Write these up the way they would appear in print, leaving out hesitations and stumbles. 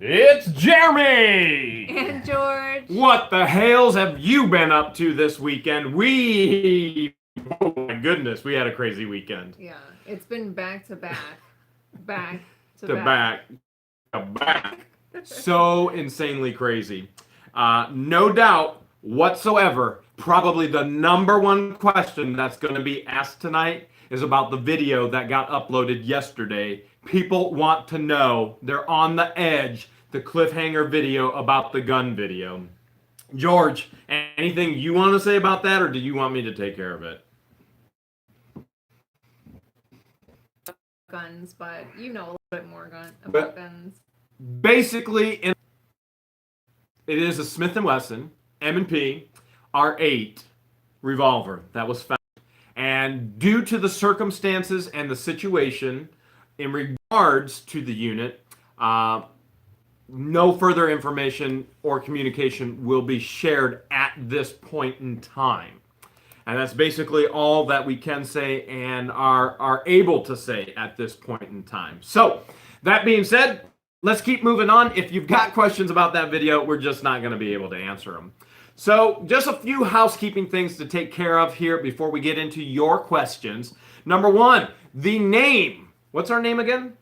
It's Jeremy! And George. What the Hales have you been up to this weekend? Oh my goodness, we had a crazy weekend. Yeah, it's been back to back. Back to back. To back. So insanely crazy. No doubt whatsoever, probably the number one question that's going to be asked tonight is about the video that got uploaded yesterday. People want to know, they're on the edge, the cliffhanger video about the gun video. George, anything you want to say about that, or do you want me to take care of it? Guns, but you know a little bit more about guns. Basically, it is a Smith & Wesson M&P R8 revolver that was found. And due to the circumstances and the situation in regards to the unit, no further information or communication will be shared at this point in time. And that's basically all that we can say and are able to say at this point in time. So, that being said, let's keep moving on. If you've got questions about that video, we're just not going to be able to answer them. So, just a few housekeeping things to take care of here before we get into your questions. Number one, the name. What's our name again?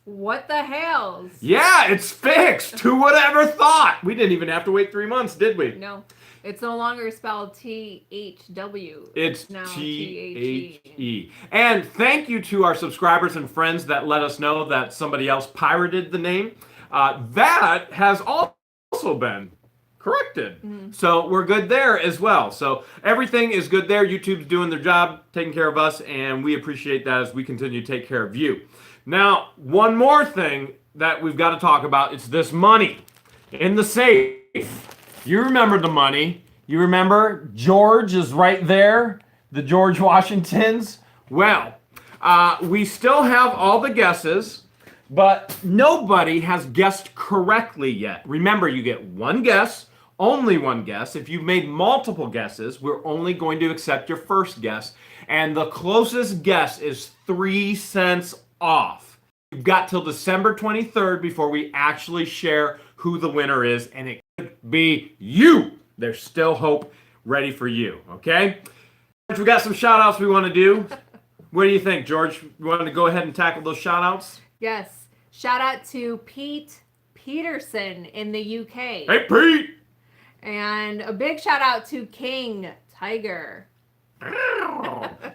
What the Hales? Yeah, it's fixed. Who would ever thought? We didn't even have to wait 3 months, did we? No. It's no longer spelled T-H-W. It's now T-H-E. And thank you to our subscribers and friends that let us know that somebody else pirated the name. That has also been corrected. Mm-hmm. So we're good there as well. So everything is good there. YouTube's doing their job, taking care of us, and we appreciate that as we continue to take care of you. Now, one more thing that we've got to talk about, it's this money in the safe. You remember the money. You remember George is right there, the George Washingtons. Well, we still have all the guesses, but nobody has guessed correctly yet. Remember, you get one guess, only one guess. If you've made multiple guesses, we're only going to accept your first guess, and the closest guess is 3 cents off. You've got till December 23rd before we actually share who the winner is, and it could be you. There's still hope ready for you, okay? We got some shout-outs we want to do. What do you think, George? You want to go ahead and tackle those shout-outs? Yes. Shout out to Pete Peterson in the UK. Hey, Pete! And a big shout out to King Tiger.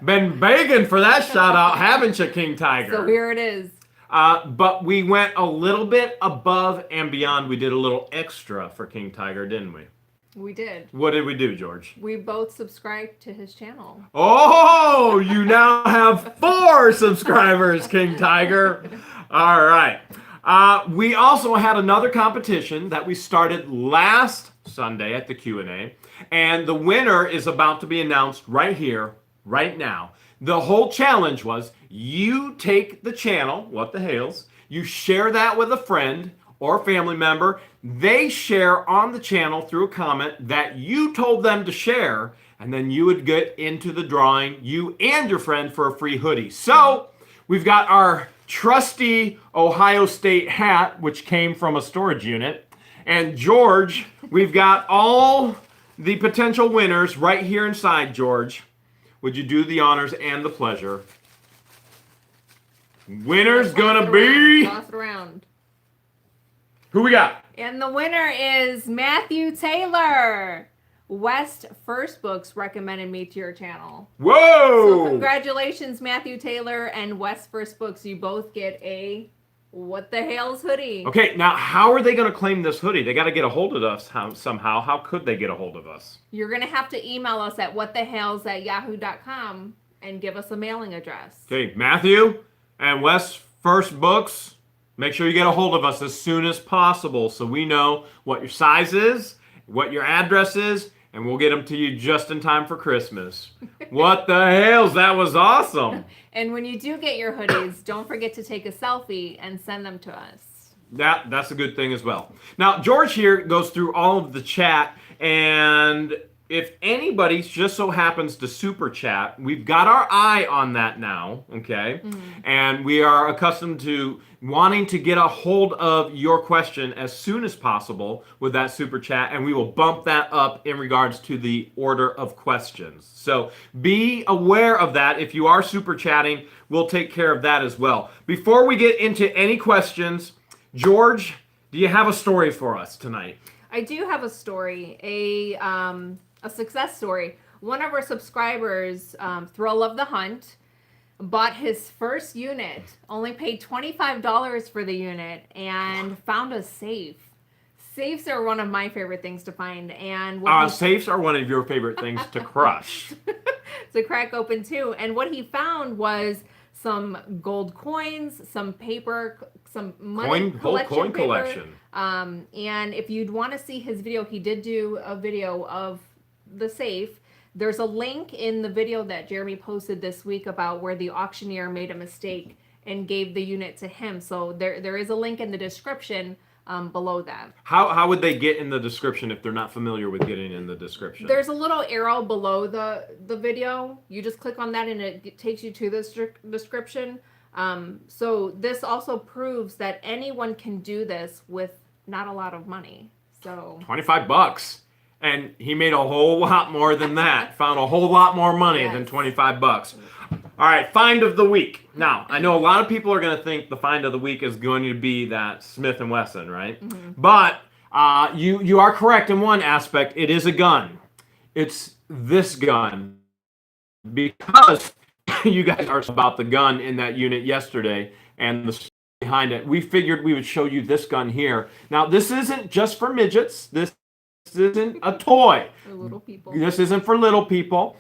Been begging for that shout-out, haven't you, King Tiger? So here it is. But we went a little bit above and beyond. We did a little extra for King Tiger, didn't we? We did. What did we do, George? We both subscribed to his channel. Oh, you now have 4 subscribers, King Tiger. All right. We also had another competition that we started last Sunday at the Q&A, and the winner is about to be announced right here, right now. The whole challenge was you take the channel, What the Hales, you share that with a friend or family member. They share on the channel through a comment that you told them to share, and then you would get into the drawing, you and your friend, for a free hoodie. So we've got our trusty Ohio State hat, which came from a storage unit. And George, we've got all the potential winners right here inside, George. Would you do the honors and the pleasure? Winner's gonna be... Toss it around. Who we got? And the winner is Matthew Taylor. West First Books recommended me to your channel. Whoa! So congratulations, Matthew Taylor and West First Books. You both get a What the Hales hoodie. Okay, now how are they going to claim this hoodie? They got to get a hold of us somehow. How could they get a hold of us? You're going to have to email us at whatthehales@yahoo.com and give us a mailing address. Okay, Matthew and West First Books, make sure you get a hold of us as soon as possible so we know what your size is, what your address is, and we'll get them to you just in time for Christmas. What the Hales? That was awesome. And when you do get your hoodies, don't forget to take a selfie and send them to us. That's a good thing as well. Now, George here goes through all of the chat, and if anybody just so happens to super chat, we've got our eye on that now, okay? And we are accustomed to wanting to get a hold of your question as soon as possible with that super chat, and we will bump that up in regards to the order of questions. So be aware of that. If you are super chatting, we'll take care of that as well. Before we get into any questions, George, do you have a story for us tonight? I do have a story, a success story. One of our subscribers, Thrill of the Hunt, bought his first unit, only paid $25 for the unit, and found a safe. Safes are one of my favorite things to find, and safes are one of your favorite things to crush. to crack open too. And what he found was some gold coins, some paper, some money coin collection. And if you'd want to see his video, he did do a video of the safe. There's a link in the video that Jeremy posted this week about where the auctioneer made a mistake and gave the unit to him. So there is a link in the description below that. How would they get in the description if they're not familiar with getting in the description? There's a little arrow below the video. You just click on that and it takes you to the description. So this also proves that anyone can do this with not a lot of money. So $25. And he made a whole lot more than that. Found a whole lot more money than $25. All right, find of the week. Now, I know a lot of people are going to think the find of the week is going to be that Smith & Wesson, right? But you are correct in one aspect. It is a gun. It's this gun. Because you guys are about the gun in that unit yesterday and the story behind it, we figured we would show you this gun here. Now, this isn't just for midgets. This isn't a toy. For little people. This isn't for little people.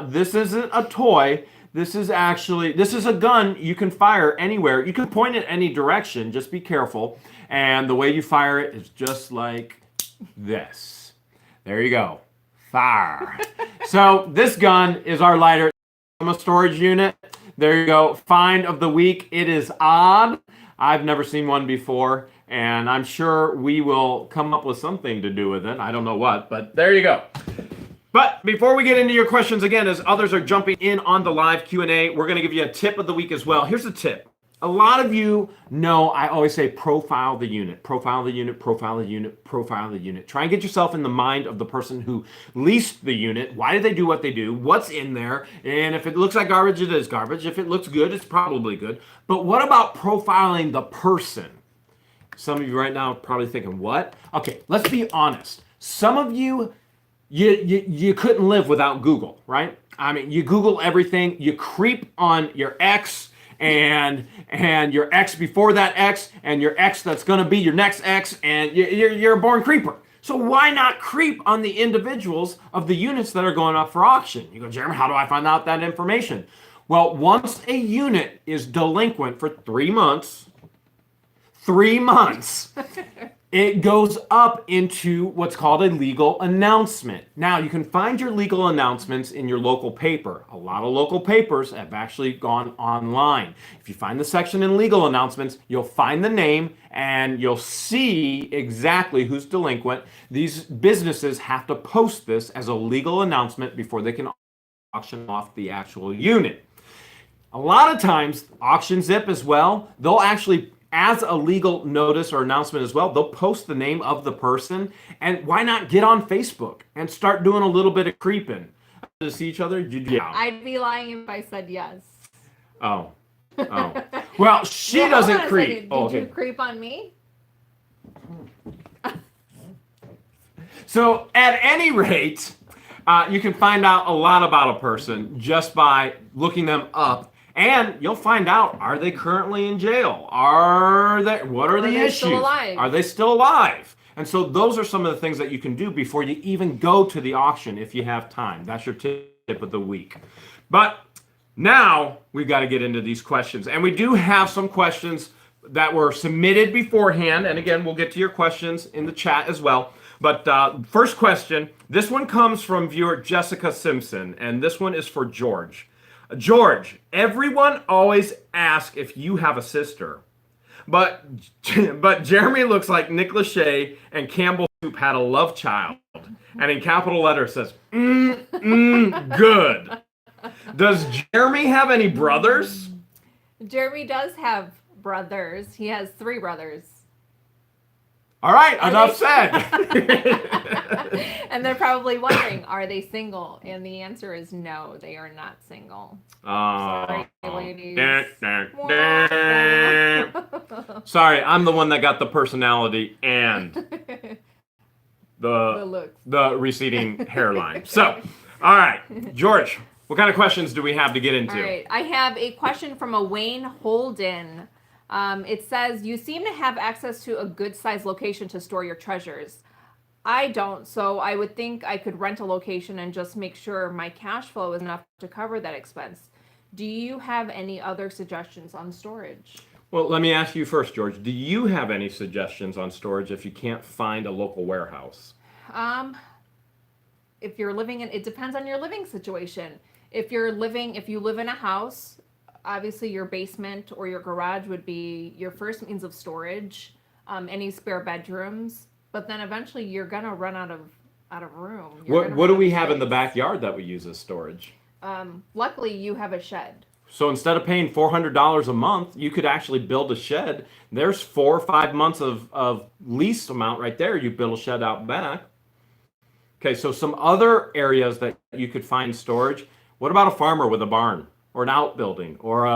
This isn't a toy. This is a gun you can fire anywhere. You can point it any direction. Just be careful. And the way you fire it is just like this. There you go. Fire. So this gun is our lighter from a storage unit. There you go. Find of the week. It is odd. I've never seen one before, and I'm sure we will come up with something to do with it. I don't know what, but there you go. But before we get into your questions again, as others are jumping in on the live Q&A, we're going to give you a tip of the week as well. Here's a tip. A lot of you know I always say profile the unit, profile the unit, profile the unit, profile the unit. Try and get yourself in the mind of the person who leased the unit. Why did they do what they do? What's in there? And if it looks like garbage, it is garbage. If it looks good, it's probably good. But what about profiling the person? Some of you right now are probably thinking, what? Okay, let's be honest. Some of you, you couldn't live without Google, right? I mean, you Google everything. You creep on your ex, and your ex before that ex, and your ex that's going to be your next ex, and you're a born creeper. So why not creep on the individuals of the units that are going up for auction? You go, Jeremy, how do I find out that information? Well, once a unit is delinquent for 3 months, it goes up into what's called a legal announcement. Now, you can find your legal announcements in your local paper. A lot of local papers have actually gone online. If you find the section in legal announcements, you'll find the name and you'll see exactly who's delinquent. These businesses have to post this as a legal announcement before they can auction off the actual unit. A lot of times, Auction Zip as well, they'll actually, as a legal notice or announcement as well, they'll post the name of the person. And why not get on Facebook and start doing a little bit of creeping? To see each other? Yeah. I'd be lying if I said yes. Oh. Well, she doesn't creep. Did you creep on me? So at any rate, you can find out a lot about a person just by looking them up. And you'll find out, are they currently in jail? What are the issues? Still alive? Are they still alive? And so those are some of the things that you can do before you even go to the auction if you have time. That's your tip of the week. But now we've got to get into these questions. And we do have some questions that were submitted beforehand. And again, we'll get to your questions in the chat as well. But first question, this one comes from viewer Jessica Simpson. And this one is for George. George, everyone always asks if you have a sister, but Jeremy looks like Nick Lachey and Campbell soup had a love child, and in capital letters says, good. Does Jeremy have any brothers? Jeremy does have brothers. He has 3 brothers. All right, enough said. And they're probably wondering, are they single? And the answer is no, they are not single. Sorry, ladies. Sorry, I'm the one that got the personality and the receding hairline. So, all right, George, what kind of questions do we have to get into? All right, I have a question from a Wayne Holden. It says, you seem to have access to a good-sized location to store your treasures. I don't, so I would think I could rent a location and just make sure my cash flow is enough to cover that expense. Do you have any other suggestions on storage? Well, let me ask you first, George. Do you have any suggestions on storage if you can't find a local warehouse? If you're living in, it depends on your living situation. If you live in a house, obviously your basement or your garage would be your first means of storage. Any spare bedrooms, but then eventually you're gonna run out of room. What do we have in the backyard that we use as storage? Luckily, you have a shed. So instead of paying $400 a month, you could actually build a shed. There's 4 or 5 months of lease amount right there. You build a shed out back. Okay, so some other areas that you could find storage. What about a farmer with a barn or an outbuilding? Or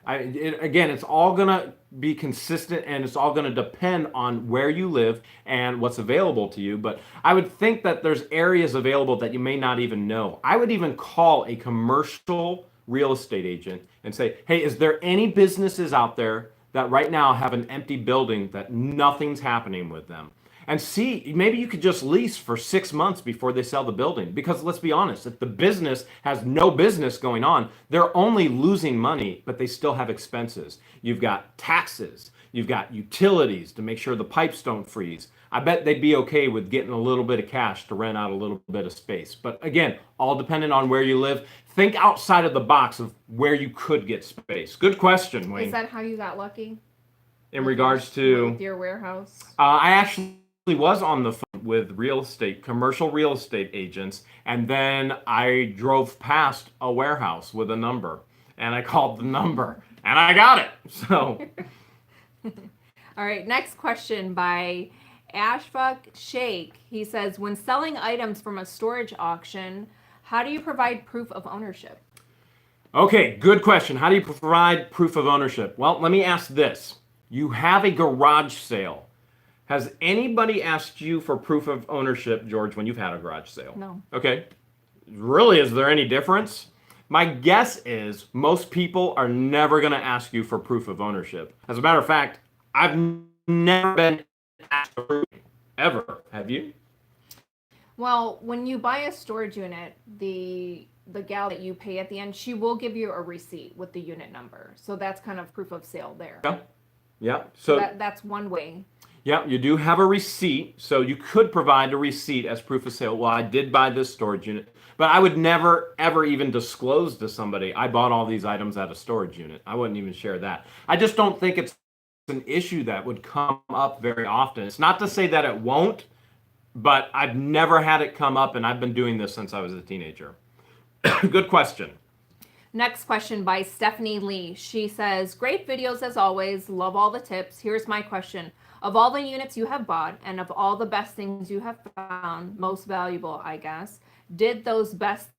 again, it's all gonna be consistent and it's all gonna depend on where you live and what's available to you. But I would think that there's areas available that you may not even know. I would even call a commercial real estate agent and say, hey, is there any businesses out there that right now have an empty building that nothing's happening with them? And see, maybe you could just lease for 6 months before they sell the building. Because let's be honest, if the business has no business going on, they're only losing money, but they still have expenses. You've got taxes, you've got utilities to make sure the pipes don't freeze. I bet they'd be okay with getting a little bit of cash to rent out a little bit of space. But again, all dependent on where you live. Think outside of the box of where you could get space. Good question, Wayne. Is that how you got lucky? In regards to with your warehouse? I actually was on the phone with commercial real estate agents, and then I drove past a warehouse with a number, and I called the number, and I got it. So, all right, next question by Ashfaq Sheikh. He says, when selling items from a storage auction, how do you provide proof of ownership? Okay, good question. How do you provide proof of ownership? Well, let me ask this. You have a garage sale. Has anybody asked you for proof of ownership, George, when you've had a garage sale? No. Okay. Really, is there any difference? My guess is most people are never going to ask you for proof of ownership. As a matter of fact, I've never been asked for proof, ever. Have you? Well, when you buy a storage unit, the gal that you pay at the end, she will give you a receipt with the unit number. So that's kind of proof of sale there. Yeah. Yeah. So that's one way. Yeah, you do have a receipt, so you could provide a receipt as proof of sale. Well, I did buy this storage unit, but I would never, ever even disclose to somebody, I bought all these items at a storage unit. I wouldn't even share that. I just don't think it's an issue that would come up very often. It's not to say that it won't, but I've never had it come up, and I've been doing this since I was a teenager. Good question. Next question by Stephanie Lee. She says, great videos as always. Love all the tips. Here's my question. Of all the units you have bought and of all the best things you have found, most valuable, I guess, did those best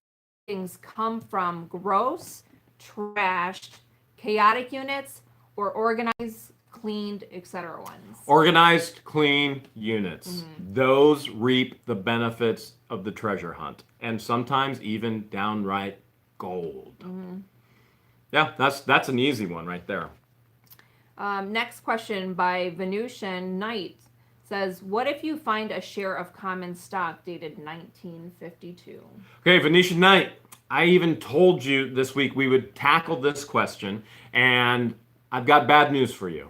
things come from gross, trashed, chaotic units, or organized, cleaned, etc. ones? Organized, clean units. Mm-hmm. Those reap the benefits of the treasure hunt, and sometimes even downright gold. Mm-hmm. Yeah, that's an easy one right there. Next question by Venusian Knight says, what if you find a share of common stock dated 1952? Okay, Venetian Knight, I even told you this week we would tackle this question, and I've got bad news for you.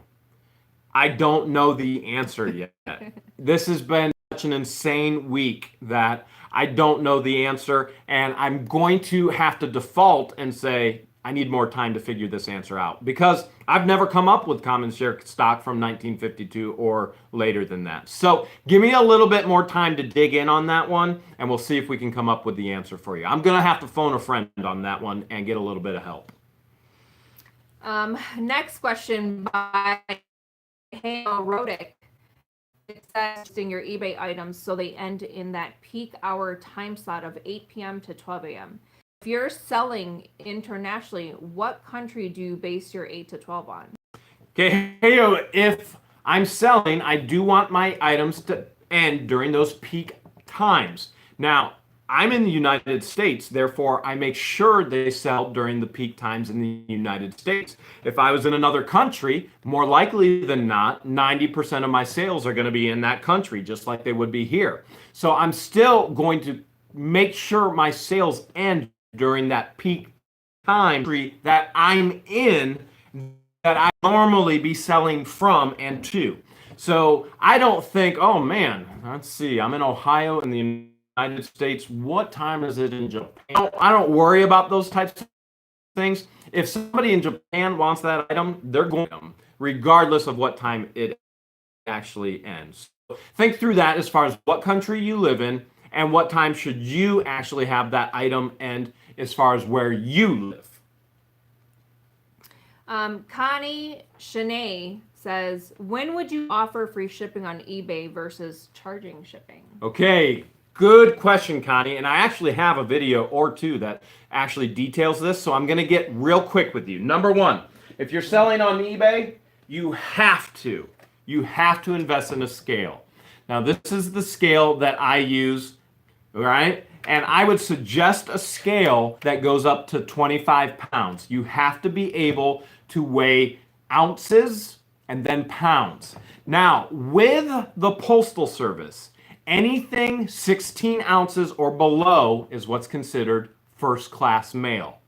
I don't know the answer yet. This has been such an insane week that I don't know the answer, and I'm going to have to default and say, I need more time to figure this answer out because I've never come up with common share stock from 1952 or later than that. So give me a little bit more time to dig in on that one, and we'll see if we can come up with the answer for you. I'm going to have to phone a friend on that one and get a little bit of help. Next question by Hale wrote it. It says in your eBay items so they end in that peak hour time slot of 8 p.m. to 12 a.m. If you're selling internationally, what country do you base your 8 to 12 on? Okay, if I'm selling, I do want my items to end during those peak times. Now, I'm in the United States, therefore I make sure they sell during the peak times in the United States. If I was in another country, more likely than not, 90% of my sales are going to be in that country, just like they would be here. So I'm still going to make sure my sales end during that peak time that I'm in, that I normally be selling from and to. So I don't think, oh man, let's see, I'm in Ohio in the United States. What time is it in Japan? I don't worry about those types of things. If somebody in Japan wants that item, they're going to, regardless of what time it actually ends. So think through that as far as what country you live in and what time should you actually have that item end as far as where you live. Connie Shanae says, when would you offer free shipping on eBay versus charging shipping? Okay, good question, Connie. And I actually have a video or two that actually details this. So I'm going to get real quick with you. Number one, if you're selling on eBay, you have to invest in a scale. Now, this is the scale that I use, right? And I would suggest a scale that goes up to 25 pounds. You have to be able to weigh ounces and then pounds. Now, with the Postal Service, anything 16 ounces or below is what's considered first-class mail.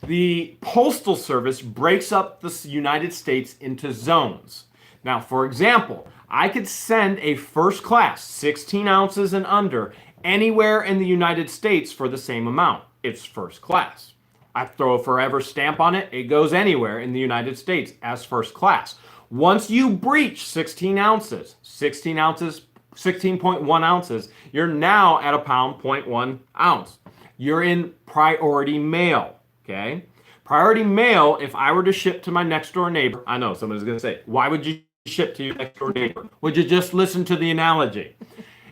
The Postal Service breaks up the United States into zones. Now, for example, I could send a first class, 16 ounces and under, anywhere in the United States for the same amount. It's first class. I throw a forever stamp on it, it goes anywhere in the United States as first class. Once you breach 16 ounces, 16.1 ounces, you're now at a pound, 0.1 ounce. You're in priority mail, okay? Priority mail, if I were to ship to my next door neighbor, I know somebody's gonna say, why would you ship to your next door neighbor? Would you just listen to the analogy?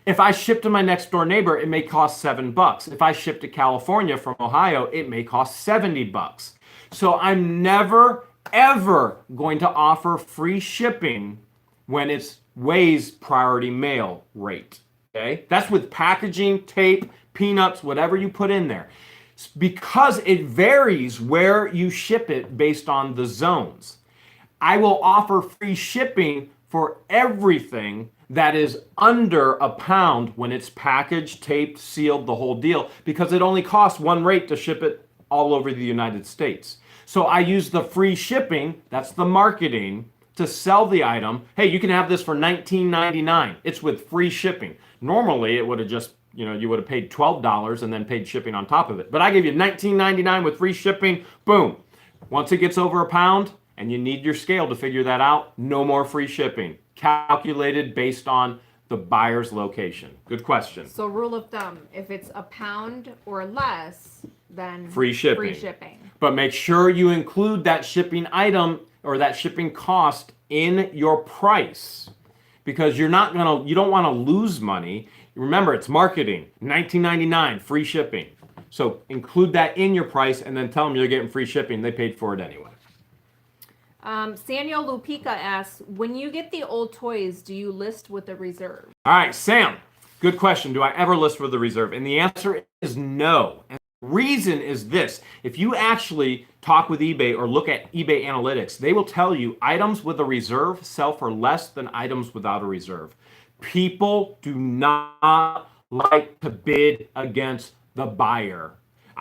If I ship to my next door neighbor, it may cost $7. If I ship to California from Ohio, it may cost $70. So I'm never, ever going to offer free shipping when it weighs priority mail rate. Okay? That's with packaging, tape, peanuts, whatever you put in there. Because it varies where you ship it based on the zones. I will offer free shipping for everything that is under a pound when it's packaged, taped, sealed, the whole deal, because it only costs one rate to ship it all over the United States. So I use the free shipping, that's the marketing, to sell the item. Hey, you can have this for $19.99. It's with free shipping. Normally, it would have just, you would have paid $12 and then paid shipping on top of it. But I give you $19.99 with free shipping, boom. Once it gets over a pound, and you need your scale to figure that out, no more free shipping. Calculated based on the buyer's location. Good question. So rule of thumb, if it's a pound or less, then free shipping. But make sure you include that shipping item or that shipping cost in your price, because you don't want to lose money. Remember, it's marketing. $19.99 free shipping. So include that in your price and then tell them you're getting free shipping. They paid for it anyway. Samuel Lupica asks, when you get the old toys, do you list with a reserve? All right, Sam, good question. Do I ever list with a reserve? And the answer is no. And the reason is this. If you actually talk with eBay or look at eBay analytics, they will tell you items with a reserve sell for less than items without a reserve. People do not like to bid against the buyer.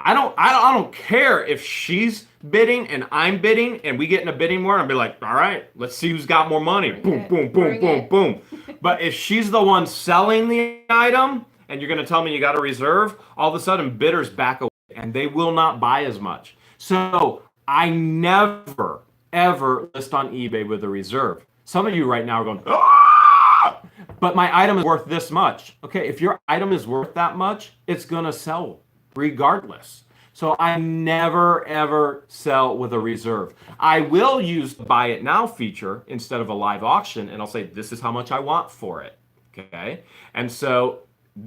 I don't care if she's bidding and I'm bidding and we get in a bidding war. I'll be like, all right, let's see who's got more money. Boom, boom, boom, boom, boom. But if she's the one selling the item and you're going to tell me you got a reserve, all of a sudden bidders back away and they will not buy as much. So I never, ever list on eBay with a reserve. Some of you right now are going, ah! But my item is worth this much. Okay, if your item is worth that much, it's going to sell regardless. So I never, ever sell with a reserve. I will use the buy it now feature instead of a live auction, and I'll say, this is how much I want for it. Okay, and so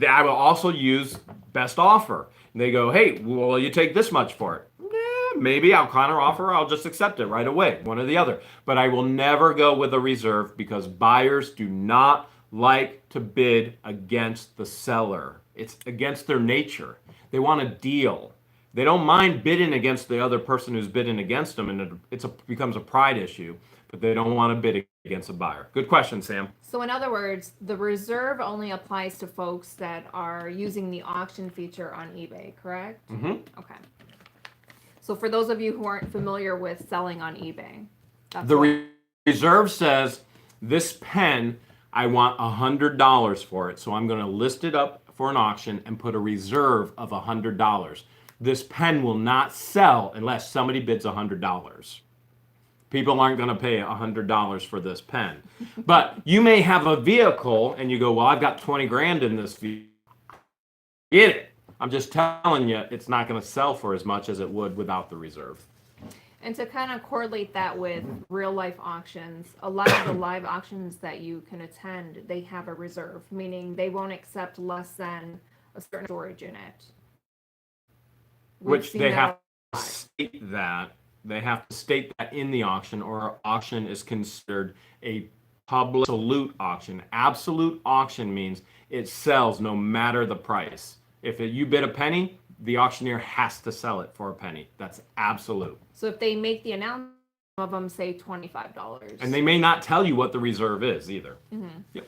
I will also use best offer. And they go, hey, will you take this much for it? Yeah, maybe I'll counter offer. I'll just accept it right away, one or the other. But I will never go with a reserve because buyers do not like to bid against the seller. It's against their nature. They want a deal. They don't mind bidding against the other person who's bidding against them, and it becomes a pride issue, but they don't want to bid against a buyer. Good question, Sam. So in other words, the reserve only applies to folks that are using the auction feature on eBay, correct? Mm-hmm. Okay. So for those of you who aren't familiar with selling on eBay, that's the reserve says, this pen, I want $100 for it, so I'm going to list it up for an auction and put a reserve of $100. This pen will not sell unless somebody bids $100. People aren't going to pay $100 for this pen. But you may have a vehicle and you go, well, I've got 20 grand in this vehicle. Get it. I'm just telling you, it's not going to sell for as much as it would without the reserve. And to kind of correlate that with real life auctions, a lot of the live auctions that you can attend, they have a reserve, meaning they won't accept less than a certain storage unit. Which they have to state that. They have to state that in the auction, or an auction is considered a public absolute auction. Absolute auction means it sells no matter the price. If you bid a penny, the auctioneer has to sell it for a penny. That's absolute. So if they make the announcement, some of them say $25. And they may not tell you what the reserve is either. Mm-hmm. Yep.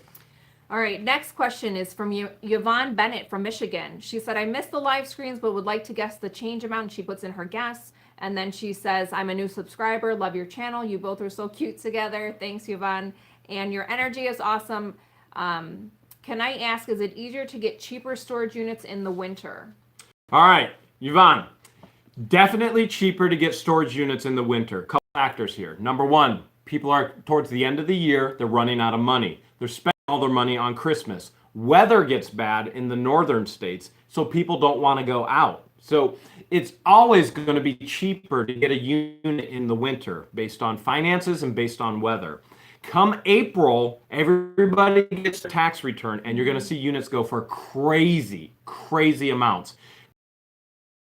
All right, next question is from Yvonne Bennett from Michigan. She said, I missed the live screens, but would like to guess the change amount. And she puts in her guess. And then she says, I'm a new subscriber. Love your channel. You both are so cute together. Thanks, Yvonne. And your energy is awesome. Can I ask, is it easier to get cheaper storage units in the winter? All right, Yvonne. Definitely cheaper to get storage units in the winter. Couple factors here. Number one, people are towards the end of the year, they're running out of money. They're spending all their money on Christmas. Weather gets bad in the northern states, so people don't want to go out. So it's always going to be cheaper to get a unit in the winter based on finances and based on weather. Come April, everybody gets a tax return, and you're going to see units go for crazy, crazy amounts.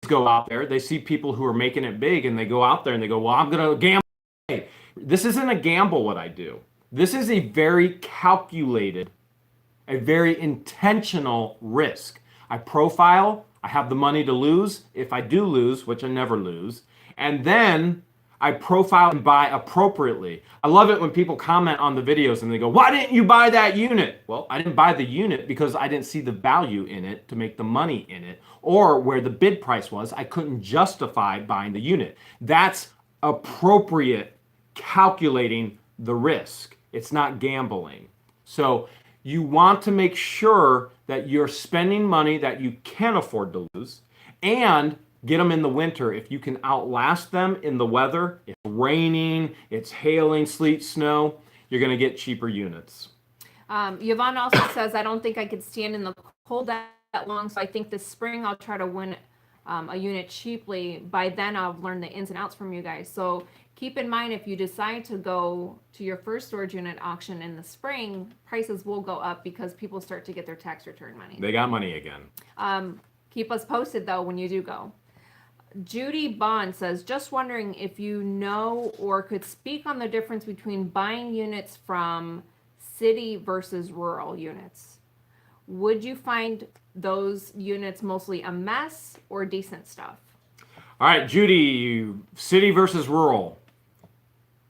Go out there, they see people who are making it big, and they go out there and they go, well, I'm going to gamble. Hey, this isn't a gamble what I do. This is a very calculated, a very intentional risk. I profile, I have the money to lose if I do lose, which I never lose, and then I profile and buy appropriately. I love it when people comment on the videos and they go, why didn't you buy that unit? Well, I didn't buy the unit because I didn't see the value in it to make the money in it, or where the bid price was, I couldn't justify buying the unit. That's appropriate calculating the risk. It's not gambling. So you want to make sure that you're spending money that you can afford to lose, and get them in the winter. If you can outlast them in the weather, it's raining, it's hailing, sleet, snow, you're going to get cheaper units. Yvonne also says, I don't think I could stand in the cold that long, so I think this spring I'll try to win a unit cheaply. By then I'll learn the ins and outs from you guys. So keep in mind, if you decide to go to your first storage unit auction in the spring, prices will go up because people start to get their tax return money. They got money again. Keep us posted though when you do go. Judy Bond says, just wondering if you know or could speak on the difference between buying units from city versus rural units. Would you find those units mostly a mess or decent stuff? All right, Judy, city versus rural.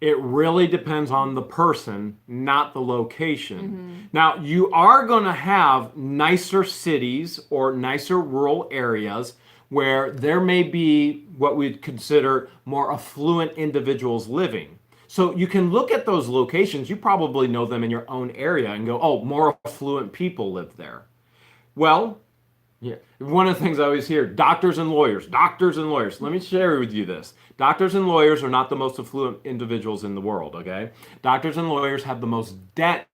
It really depends on the person, not the location. Mm-hmm. Now, you are going to have nicer cities or nicer rural areas where there may be what we'd consider more affluent individuals living. So you can look at those locations, you probably know them in your own area, and go, oh, more affluent people live there. Well, yeah, one of the things I always hear, doctors and lawyers. Let me share with you this. Doctors and lawyers are not the most affluent individuals in the world, okay? Doctors and lawyers have the most debt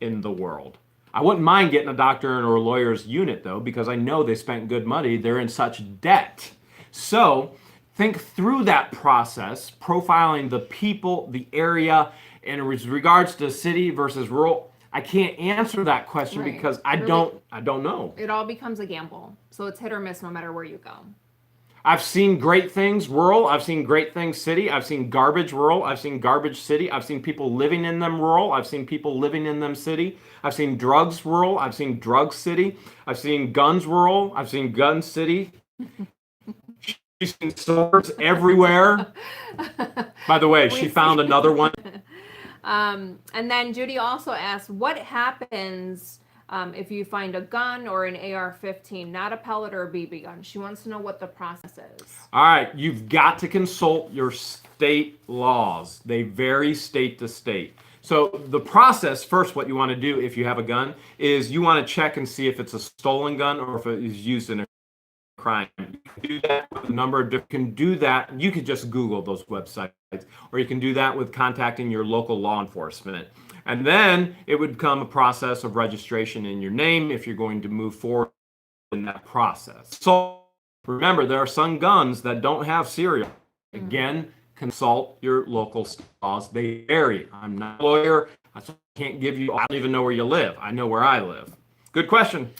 in the world. I wouldn't mind getting a doctor or a lawyer's unit, though, because I know they spent good money. They're in such debt. So think through that process, profiling the people, the area, and with regards to city versus rural. I can't answer that question because I don't know. It all becomes a gamble. So it's hit or miss no matter where you go. I've seen great things rural. I've seen great things city. I've seen garbage rural. I've seen garbage city. I've seen people living in them rural. I've seen people living in them city. I've seen drugs rural. I've seen drug city. I've seen guns rural. I've seen gun city. She's seen swords everywhere. By the way, she found another one. And then Judy also asked, what happens if you find a gun or an AR-15, not a pellet or a BB gun? She wants to know what the process is. All right, you've got to consult your state laws. They vary state to state. So the process, first, what you want to do if you have a gun is you want to check and see if it's a stolen gun or if it is used in a crime. You can do that with a number of different. You can do that. You could just Google those websites, or you can do that with contacting your local law enforcement. And then it would become a process of registration in your name if you're going to move forward in that process. So remember, there are some guns that don't have serial. Again, consult your local laws. They vary. I'm not a lawyer. I can't give you, I don't even know where you live. I know where I live. Good question.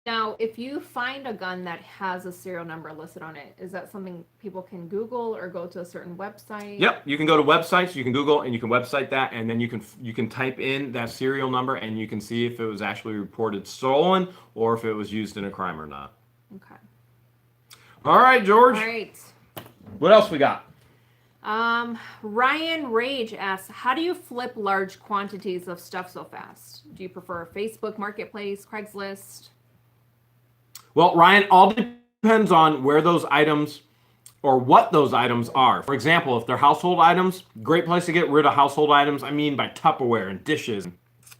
Now, if you find a gun that has a serial number listed on it, is that something people can Google or go to a certain website? Yep, you can go to websites, you can Google, and you can website that, and then you can type in that serial number, and you can see if it was actually reported stolen or if it was used in a crime or not. Okay. All right, George. All right. What else we got? Ryan Rage asks, how do you flip large quantities of stuff so fast? Do you prefer Facebook Marketplace, Craigslist? Well, Ryan, all depends on where those items or what those items are. For example, if they're household items, great place to get rid of household items. I mean by Tupperware and dishes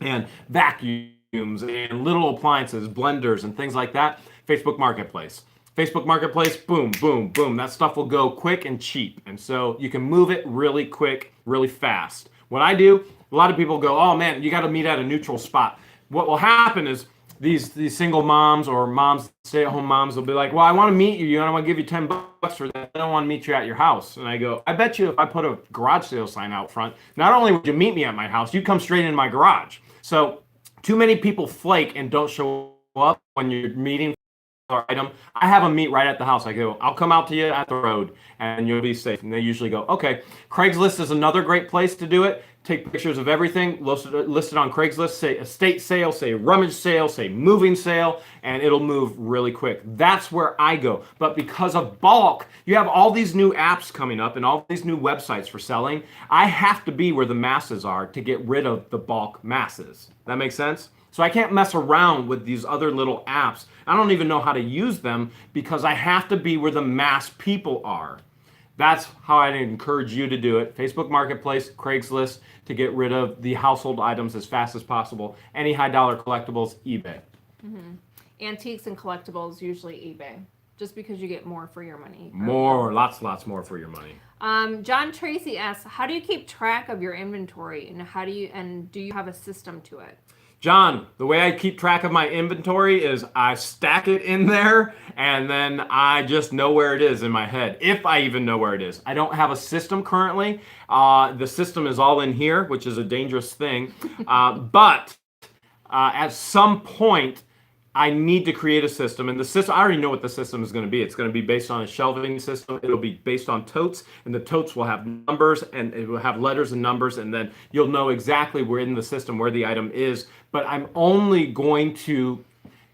and vacuums and little appliances, blenders and things like that. Facebook Marketplace. Facebook Marketplace, boom, boom, boom. That stuff will go quick and cheap. And so you can move it really quick, really fast. What I do, a lot of people go, oh man, you got to meet at a neutral spot. What will happen is these single moms or moms, stay-at-home moms will be like, well, I want to meet you. I want to give you $10 for that. I don't want to meet you at your house. And I go, I bet you if I put a garage sale sign out front, not only would you meet me at my house, you'd come straight in my garage. So too many people flake and don't show up when you're meeting for an item. I have them meet right at the house. I go, I'll come out to you at the road and you'll be safe. And they usually go, okay. Craigslist is another great place to do it. Take pictures of everything listed on Craigslist, say estate sale, say rummage sale, say moving sale, and it'll move really quick. That's where I go. But because of bulk, you have all these new apps coming up and all these new websites for selling. I have to be where the masses are to get rid of the bulk masses. That makes sense? So I can't mess around with these other little apps. I don't even know how to use them because I have to be where the mass people are. That's how I'd encourage you to do it. Facebook Marketplace, Craigslist, to get rid of the household items as fast as possible. Any high dollar collectibles, eBay. Mm-hmm. Antiques and collectibles, usually eBay, just because you get more for your money. More, lots more for your money. John Tracy asks, how do you keep track of your inventory and do you have a system to it? John, the way I keep track of my inventory is I stack it in there and then I just know where it is in my head, if I even know where it is. I don't have a system currently. The system is all in here, which is a dangerous thing. But at some point, I need to create a system, and the system, I already know what the system is going to be. It's going to be based on a shelving system. It'll be based on totes, and the totes will have numbers, and it will have letters and numbers, and then you'll know exactly where in the system where the item is. But I'm only going to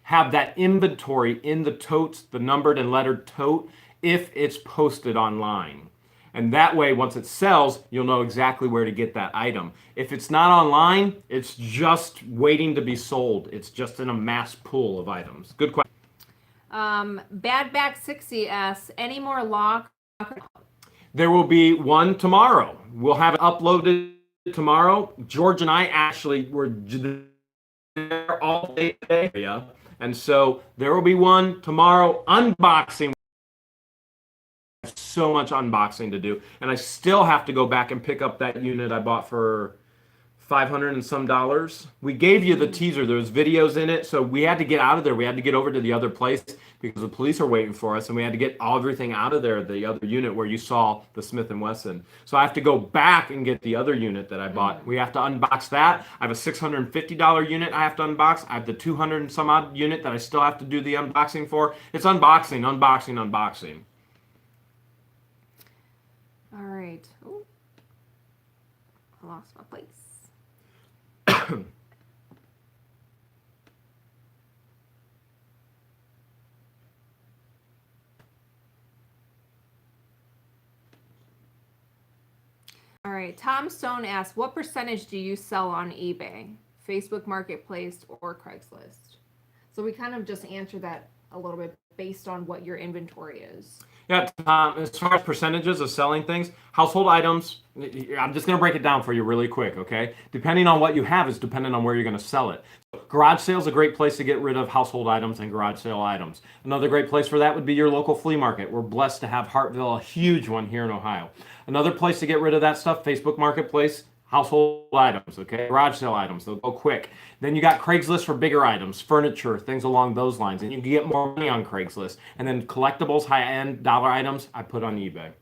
have that inventory in the totes, the numbered and lettered tote, if it's posted online. And that way, once it sells, you'll know exactly where to get that item. If it's not online, it's just waiting to be sold. It's just in a mass pool of items. Good question. Badback60 asks, any more lock? There will be one tomorrow. We'll have it uploaded tomorrow. George and I actually were there all day today. And so there will be one tomorrow unboxing. so much unboxing to do, and I still have to go back and pick up that unit I bought for $500 and some dollars. We gave you the teaser. There was videos in it, so we had to get out of there. We had to get over to the other place because the police are waiting for us, and we had to get everything out of there, the other unit where you saw the Smith & Wesson. So I have to go back and get the other unit that I bought. We have to unbox that. I have a $650 unit I have to unbox. I have the 200 and some odd unit that I still have to do the unboxing for. It's unboxing, unboxing, unboxing. All right. Ooh. I lost my place. All right. Tom Stone asks, what percentage do you sell on eBay, Facebook Marketplace, or Craigslist? So we kind of just answered that a little bit based on what your inventory is. Yeah, Tom, as far as percentages of selling things, household items, I'm just going to break it down for you really quick, okay? Depending on what you have is dependent on where you're going to sell it. Garage sale is a great place to get rid of household items and garage sale items. Another great place for that would be your local flea market. We're blessed to have Hartville, a huge one here in Ohio. Another place to get rid of that stuff, Facebook Marketplace, household items, okay? Garage sale items, they'll go quick. Then you got Craigslist for bigger items, furniture, things along those lines. And you can get more money on Craigslist. And then collectibles, high-end dollar items, I put on eBay.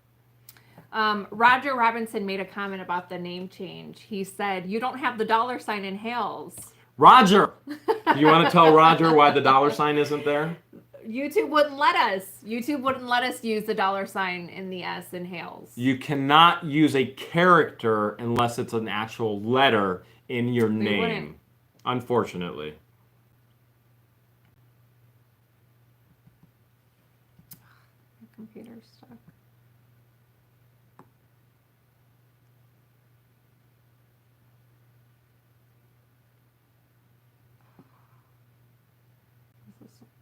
Roger Robinson made a comment about the name change. He said, you don't have the $ in Hales. Roger! You want to tell Roger why the $ isn't there? YouTube wouldn't let us. YouTube wouldn't let us use the $ in the S in Hales. You cannot use a character unless it's an actual letter in your name. Wouldn't. Unfortunately. My computer's stuck.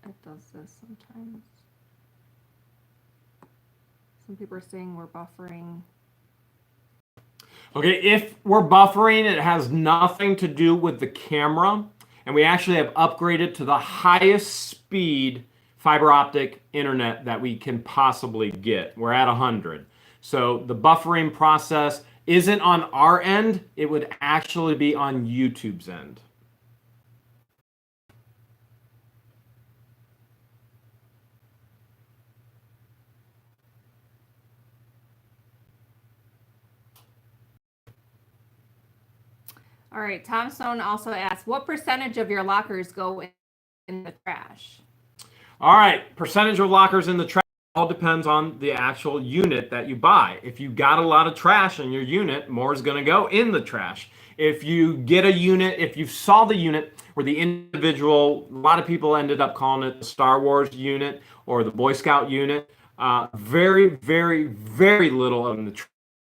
It does this sometimes. Some people are saying we're buffering. Okay, if we're buffering, it has nothing to do with the camera. And we actually have upgraded to the highest speed fiber optic internet that we can possibly get. We're at 100. So the buffering process isn't on our end. It would actually be on YouTube's end. All right. Tom Stone also asked, what percentage of your lockers go in the trash? All right. Percentage of lockers in the trash all depends on the actual unit that you buy. If you got a lot of trash in your unit, more is going to go in the trash. If you get a unit, if you saw the unit where the individual, a lot of people ended up calling it the Star Wars unit or the Boy Scout unit, very, very, very little in the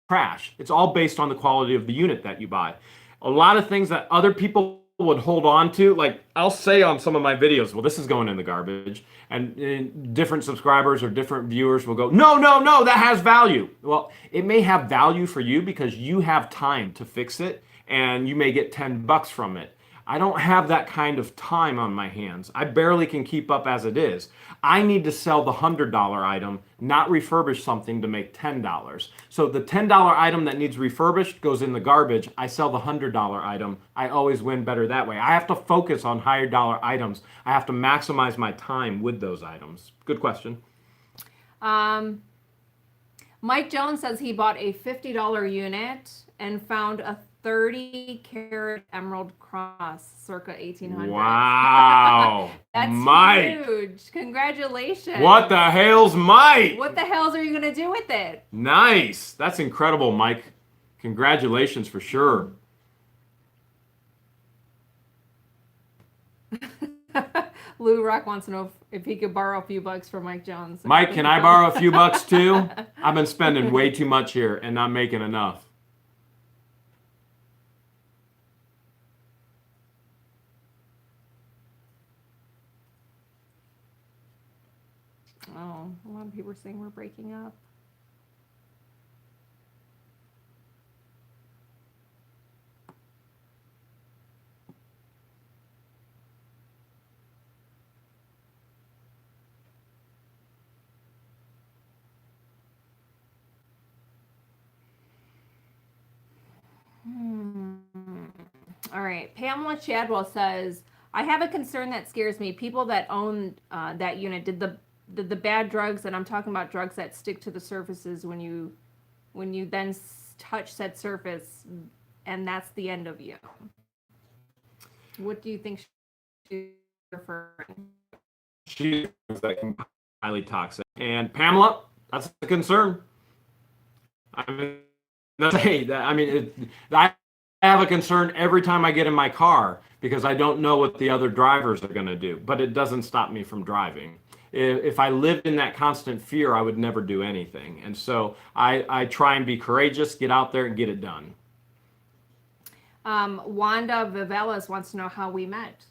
trash. It's all based on the quality of the unit that you buy. A lot of things that other people would hold on to, like I'll say on some of my videos, well, this is going in the garbage. And different subscribers or different viewers will go, no, no, no, that has value. Well, it may have value for you because you have time to fix it and you may get $10 from it. I don't have that kind of time on my hands. I barely can keep up as it is. I need to sell the $100 item, not refurbish something to make $10. So the $10 item that needs refurbished goes in the garbage. I sell the $100 item. I always win better that way. I have to focus on higher dollar items. I have to maximize my time with those items. Good question. Mike Jones says he bought a $50 unit and found a 30-carat emerald cross circa 1800. Wow. That's Mike. huge. Congratulations. What the hell's Mike? What the hells are you going to do with it? Nice. That's incredible, Mike. Congratulations for sure. Lou Rock wants to know if he could borrow a few bucks from Mike Jones. Mike, can I borrow a few bucks too? I've been spending way too much here and not making enough. Oh, a lot of people are saying we're breaking up. All right. Pamela Chadwell says, I have a concern that scares me. People that own that unit did the bad drugs, and I'm talking about drugs that stick to the surfaces when you then touch said surface, and that's the end of you. What do you think she's referring? She is highly toxic. And Pamela, that's a concern. I mean, I have a concern every time I get in my car because I don't know what the other drivers are going to do. But it doesn't stop me from driving. If I lived in that constant fear, I would never do anything. And so I try and be courageous, get out there and get it done. Wanda Vivelas wants to know how we met.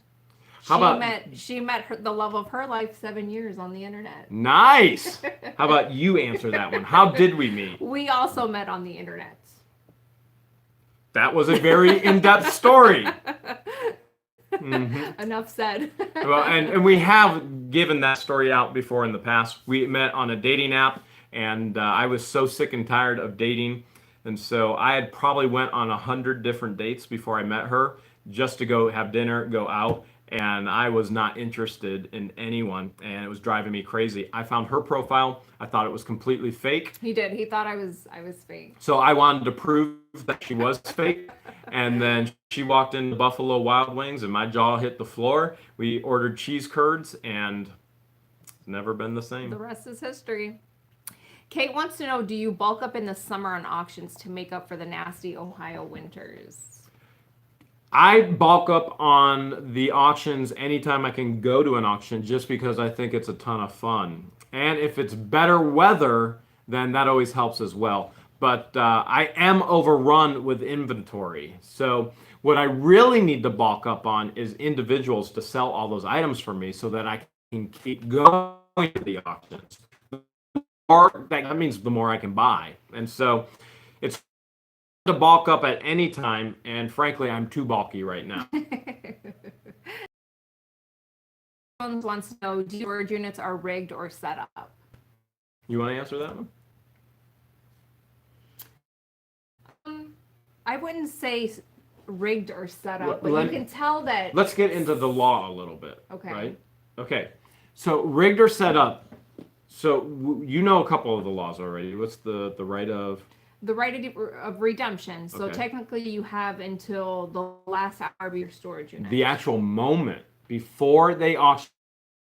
She met the love of her life 7 years on the internet. Nice. How about you answer that one? How did we meet? We also met on the internet. That was a very in-depth story. Mm-hmm. Enough said. Well, and we have given that story out before in the past. We met on a dating app, and I was so sick and tired of dating, and so I had probably went on 100 different dates before I met her, just to go have dinner, go out, and I was not interested in anyone, and it was driving me crazy. I found her profile. I thought it was completely fake. He did. He thought I was fake. So I wanted to prove that she was fake. And then she walked into Buffalo Wild Wings, and my jaw hit the floor. We ordered cheese curds, and it's never been the same. The rest is history. Kate wants to know, do you bulk up in the summer on auctions to make up for the nasty Ohio winters? I bulk up on the auctions anytime I can go to an auction just because I think it's a ton of fun. And if it's better weather, then that always helps as well. But I am overrun with inventory. So what I really need to bulk up on is individuals to sell all those items for me so that I can keep going to the auctions. Or that means the more I can buy. And so it's to bulk up at any time, and frankly, I'm too bulky right now. Wants to know, do storage units are rigged or set up? You want to answer that one? I wouldn't say rigged or set up, but you can tell that. Let's get into the law a little bit. Okay. Right? Okay. So rigged or set up. So you know a couple of the laws already. What's the right of? The right of redemption. So Okay. technically you have until the last hour of your storage unit. The actual moment before they auction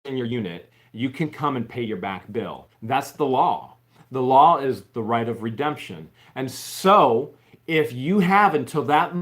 your unit, you can come and pay your back bill. That's the law. The law is the right of redemption. And so if you have until that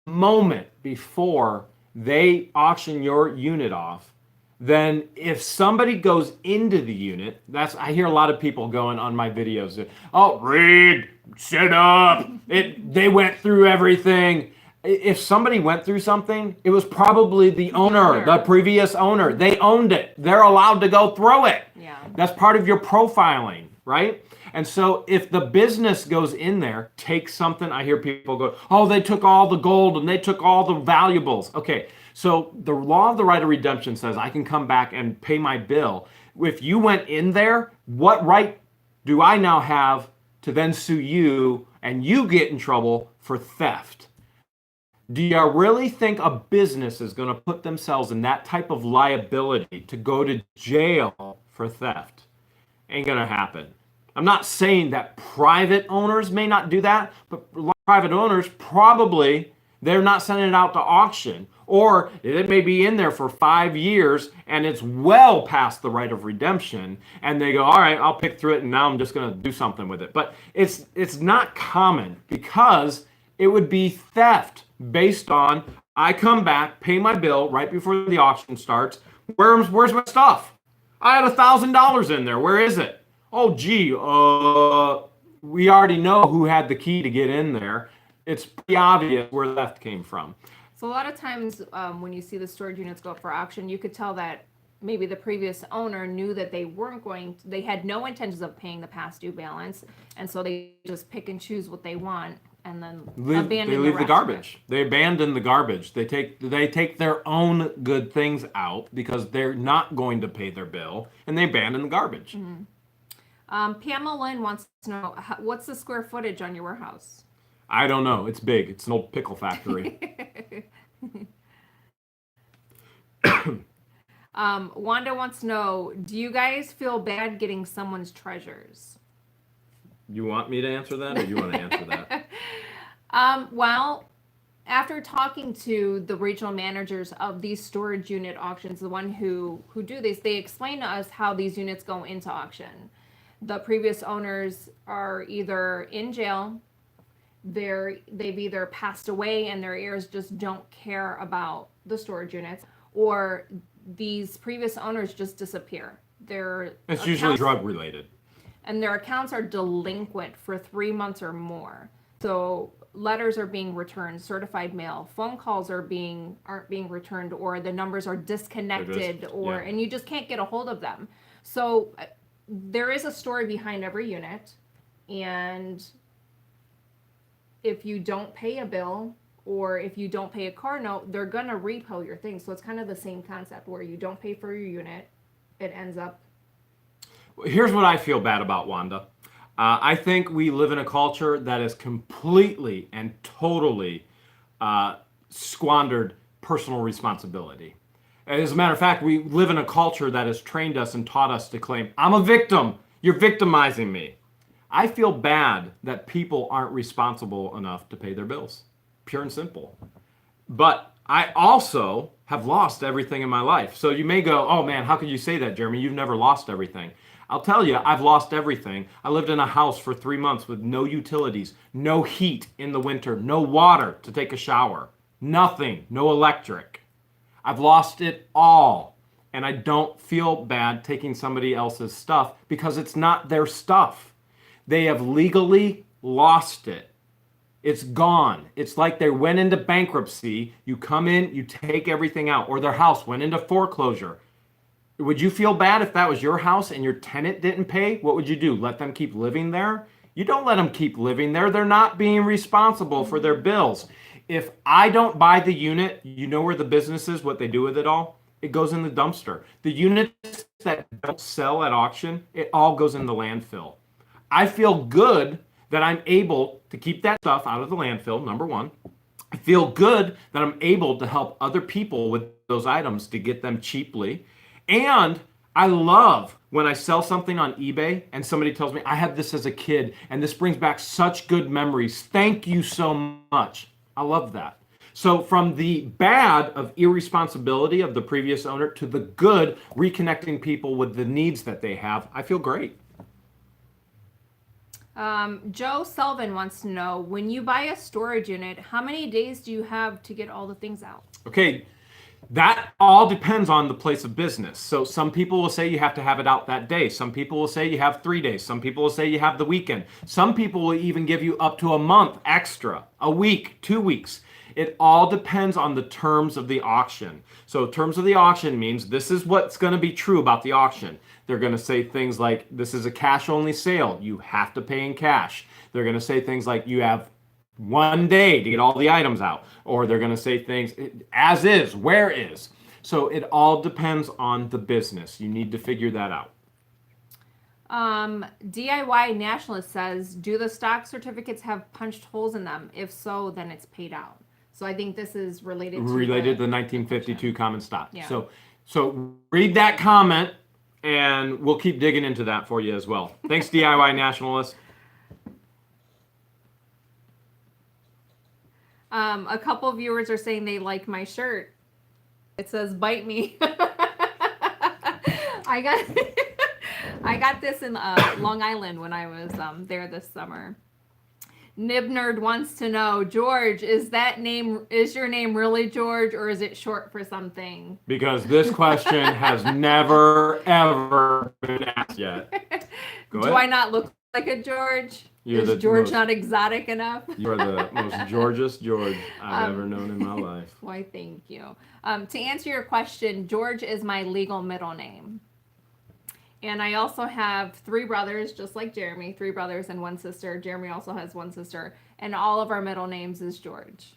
moment before they auction your unit off, then if somebody goes into the unit, I hear a lot of people going on my videos, oh, read, set up, they went through everything. If somebody went through something, it was probably the owner, the previous owner. They owned it. They're allowed to go through it. Yeah. That's part of your profiling, right? And so if the business goes in there, takes something, I hear people go, oh, they took all the gold and they took all the valuables. Okay, so the law of the right of redemption says I can come back and pay my bill. If you went in there, what right do I now have to then sue you and you get in trouble for theft? Do you really think a business is going to put themselves in that type of liability to go to jail for theft? Ain't going to happen. I'm not saying that private owners may not do that, but private owners probably, they're not sending it out to auction. Or it may be in there for 5 years and it's well past the right of redemption. And they go, all right, I'll pick through it and now I'm just going to do something with it. But it's not common because it would be theft based on I come back, pay my bill right before the auction starts. Where's my stuff? I had $1,000 in there. Where is it? Oh, gee, we already know who had the key to get in there. It's pretty obvious where the theft came from. So a lot of times when you see the storage units go up for auction, you could tell that maybe the previous owner knew that they had no intentions of paying the past due balance. And so they just pick and choose what they want and then abandon they leave the garbage. They abandon the garbage. They take their own good things out because they're not going to pay their bill and they abandon the garbage. Mm-hmm. Pamela Lynn wants to know, what's the square footage on your warehouse? I don't know. It's big. It's an old pickle factory. Wanda wants to know, do you guys feel bad getting someone's treasures? You want me to answer that, or you want to answer that? Well, after talking to the regional managers of these storage unit auctions, the one who do this, they explain to us how these units go into auction. The previous owners are either in jail, they've either passed away and their heirs just don't care about the storage units, or these previous owners just disappear. It's usually drug related. And their accounts are delinquent for 3 months or more. So letters are being returned, certified mail, phone calls aren't being returned, or the numbers are disconnected, and you just can't get a hold of them. So there is a story behind every unit, and if you don't pay a bill or if you don't pay a car note, they're gonna repo your thing. So it's kind of the same concept where you don't pay for your unit, it ends up. Here's what I feel bad about, Wanda. I think we live in a culture that has completely and totally squandered personal responsibility. As a matter of fact, we live in a culture that has trained us and taught us to claim, I'm a victim, you're victimizing me. I feel bad that people aren't responsible enough to pay their bills. Pure and simple. But I also have lost everything in my life. So you may go, oh man, how could you say that, Jeremy? You've never lost everything. I'll tell you, I've lost everything. I lived in a house for 3 months with no utilities, no heat in the winter, no water to take a shower, nothing, no electric. I've lost it all. And I don't feel bad taking somebody else's stuff because it's not their stuff. They have legally lost it. It's gone. It's like they went into bankruptcy. You come in, you take everything out, or their house went into foreclosure. Would you feel bad if that was your house and your tenant didn't pay? What would you do? Let them keep living there? You don't let them keep living there. They're not being responsible for their bills. If I don't buy the unit, you know where the business is, what they do with it all? It goes in the dumpster. The units that don't sell at auction, it all goes in the landfill. I feel good that I'm able to keep that stuff out of the landfill, number one. I feel good that I'm able to help other people with those items to get them cheaply. And I love when I sell something on eBay and somebody tells me, I had this as a kid and this brings back such good memories. Thank you so much. I love that. So from the bad of irresponsibility of the previous owner to the good, reconnecting people with the needs that they have, I feel great. Joe Sullivan wants to know, when you buy a storage unit, how many days do you have to get all the things out? Okay, that all depends on the place of business. So some people will say you have to have it out that day. Some people will say you have 3 days. Some people will say you have the weekend. Some people will even give you up to a month extra, a week, 2 weeks. It all depends on the terms of the auction. So terms of the auction means this is what's going to be true about the auction. They're going to say things like, this is a cash only sale. You have to pay in cash. They're going to say things like, you have 1 day to get all the items out. Or they're going to say things as is, where is. So it all depends on the business. You need to figure that out. DIY Nationalist says, do the stock certificates have punched holes in them? If so, then it's paid out. So I think this is related to the 1952 common stock. Yeah. So read that comment and we'll keep digging into that for you as well. Thanks, DIY Nationalist. A couple viewers are saying they like my shirt. It says "bite me." I got this in Long Island when I was there this summer. Nib Nerd wants to know, George, is your name really George, or is it short for something? Because this question has never ever been asked yet. Go ahead. Do I not look like a George? Is George not exotic enough? You are the most Georgiest George I've ever known in my life. Why, thank you. To answer your question, George is my legal middle name. And I also have 3 brothers, just like Jeremy, 3 brothers and 1 sister. Jeremy also has 1 sister. And all of our middle names is George.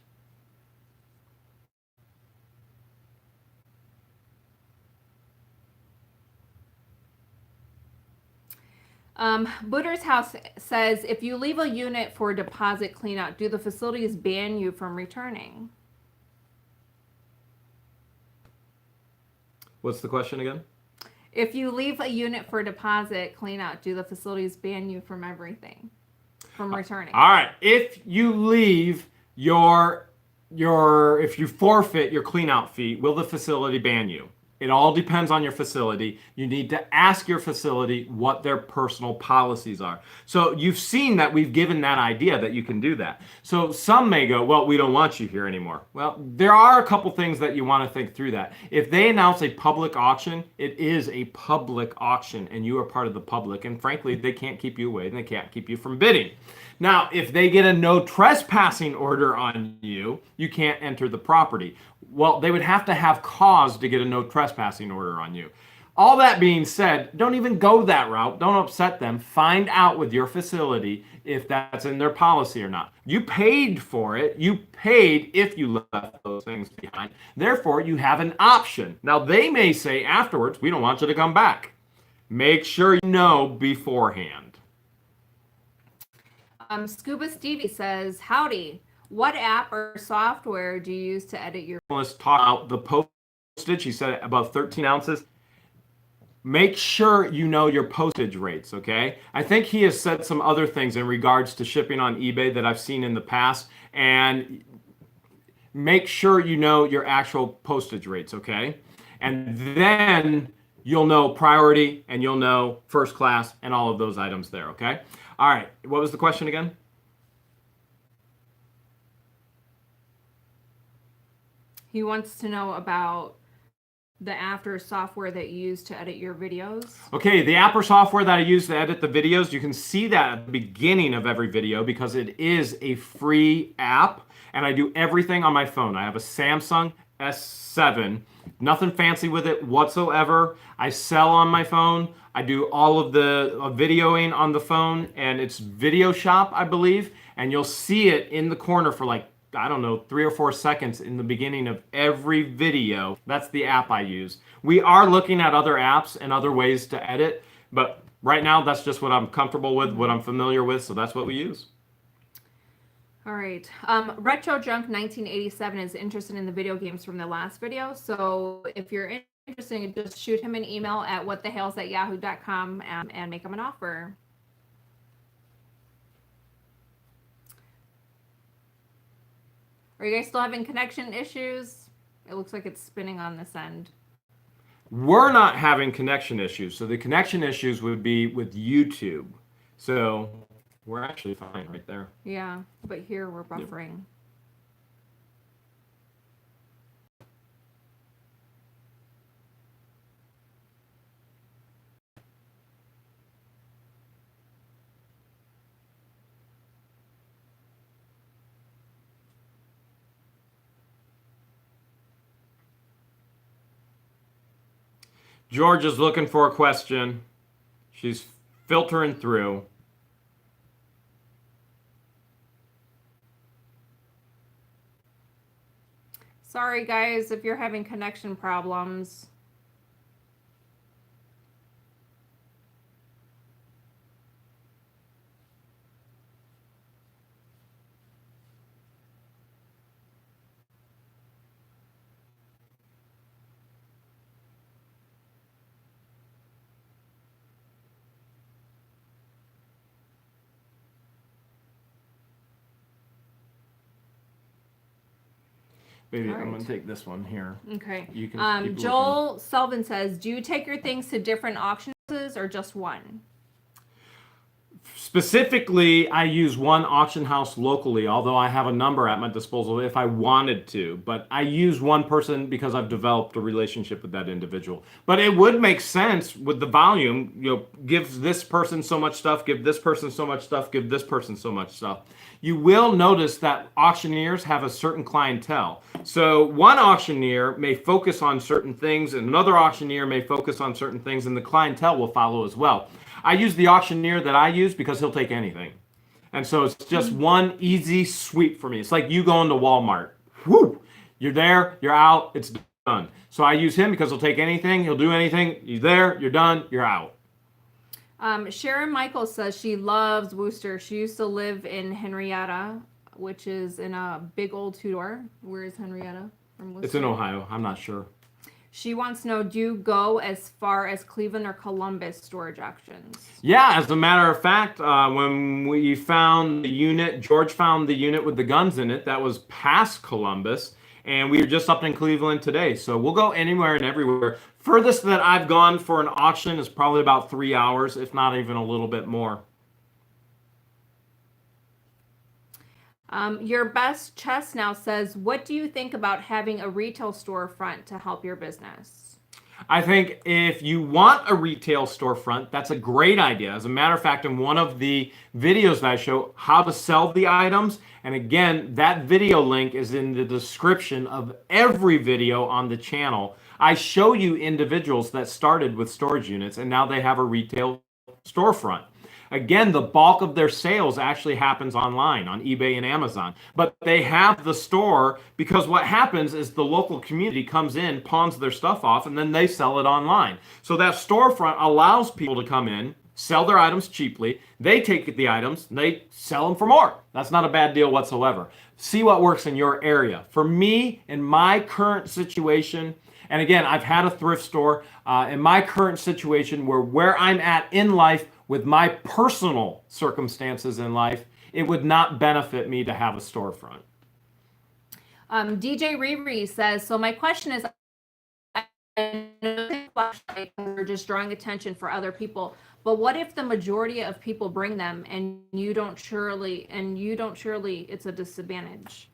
Booter's House says, if you leave a unit for deposit cleanout, do the facilities ban you from returning? What's the question again? If you leave a unit for deposit cleanout, do the facilities ban you from everything? From returning? All right. If you leave if you forfeit your cleanout fee, will the facility ban you? It all depends on your facility. You need to ask your facility what their personal policies are. So you've seen that we've given that idea that you can do that. So some may go, well, we don't want you here anymore. Well, there are a couple things that you want to think through that. If they announce a public auction, it is a public auction and you are part of the public. And frankly, they can't keep you away and they can't keep you from bidding. Now, if they get a no trespassing order on you, you can't enter the property. Well, they would have to have cause to get a no trespassing order on you. All that being said, don't even go that route. Don't upset them. Find out with your facility if that's in their policy or not. You paid for it. You paid if you left those things behind. Therefore, you have an option. Now, they may say afterwards, we don't want you to come back. Make sure you know beforehand. Scuba Stevie says, howdy. What app or software do you use to edit your... Let's talk about the postage. He said about 13 ounces. Make sure you know your postage rates, okay? I think he has said some other things in regards to shipping on eBay that I've seen in the past. And make sure you know your actual postage rates, okay? And then you'll know priority and you'll know first class and all of those items there, okay? All right, what was the question again? He wants to know about the app or software that you use to edit your videos. Okay, the app or software that I use to edit the videos, you can see that at the beginning of every video because it is a free app and I do everything on my phone. I have a Samsung S7, nothing fancy with it whatsoever. I sell on my phone. I do all of the videoing on the phone and it's Video Shop, I believe, and you'll see it in the corner for like, I don't know, 3 or 4 seconds in the beginning of every video. That's the app I use. We are looking at other apps and other ways to edit, but right now that's just what I'm comfortable with, what I'm familiar with, so that's what we use. All right. Retro Junk 1987 is interested in the video games from the last video, so if you're interested, just shoot him an email at whatthehales@yahoo.com and make him an offer. Are you guys still having connection issues? It looks like it's spinning on this end. We're not having connection issues. So the connection issues would be with YouTube. So we're actually fine right there. Yeah, but here we're buffering. Yep. George is looking for a question. She's filtering through. Sorry, guys, if you're having connection problems. Maybe I'm going to take this one here. Okay. You can keep Joel Selvin says, do you take your things to different auction houses or just one? Specifically, I use one auction house locally, although I have a number at my disposal if I wanted to. But I use one person because I've developed a relationship with that individual. But it would make sense with the volume, you know, give this person so much stuff, give this person so much stuff, give this person so much stuff. You will notice that auctioneers have a certain clientele. So one auctioneer may focus on certain things and another auctioneer may focus on certain things and the clientele will follow as well. I use the auctioneer that I use because he'll take anything. And so it's just one easy sweep for me. It's like you going to Walmart. Whoo! You're there, you're out, it's done. So I use him because he'll take anything, he'll do anything. You're there, you're done, you're out. Sharon Michaels says she loves Wooster. She used to live in Henrietta, which is in a big old two-door. Where is Henrietta from Wooster? It's in Ohio. I'm not sure. She wants to know, do you go as far as Cleveland or Columbus storage auctions? Yeah, as a matter of fact, when we found the unit, George found the unit with the guns in it. That was past Columbus. And we were just up in Cleveland today. So we'll go anywhere and everywhere. Furthest that I've gone for an auction is probably about 3 hours, if not even a little bit more. Your best chest now says, what do you think about having a retail storefront to help your business? I think if you want a retail storefront, that's a great idea. As a matter of fact, in one of the videos that I show how to sell the items, and again, that video link is in the description of every video on the channel. I show you individuals that started with storage units and now they have a retail storefront. Again, the bulk of their sales actually happens online on eBay and Amazon, but they have the store because what happens is the local community comes in, pawns their stuff off, and then they sell it online. So that storefront allows people to come in, sell their items cheaply, they take the items, they sell them for more. That's not a bad deal whatsoever. See what works in your area. For me, in my current situation, and again, I've had a thrift store, in my current situation where I'm at in life, with my personal circumstances in life, it would not benefit me to have a storefront. DJ Riri says, so my question is, we're just drawing attention for other people, but what if the majority of people bring them and you don't surely, it's a disadvantage?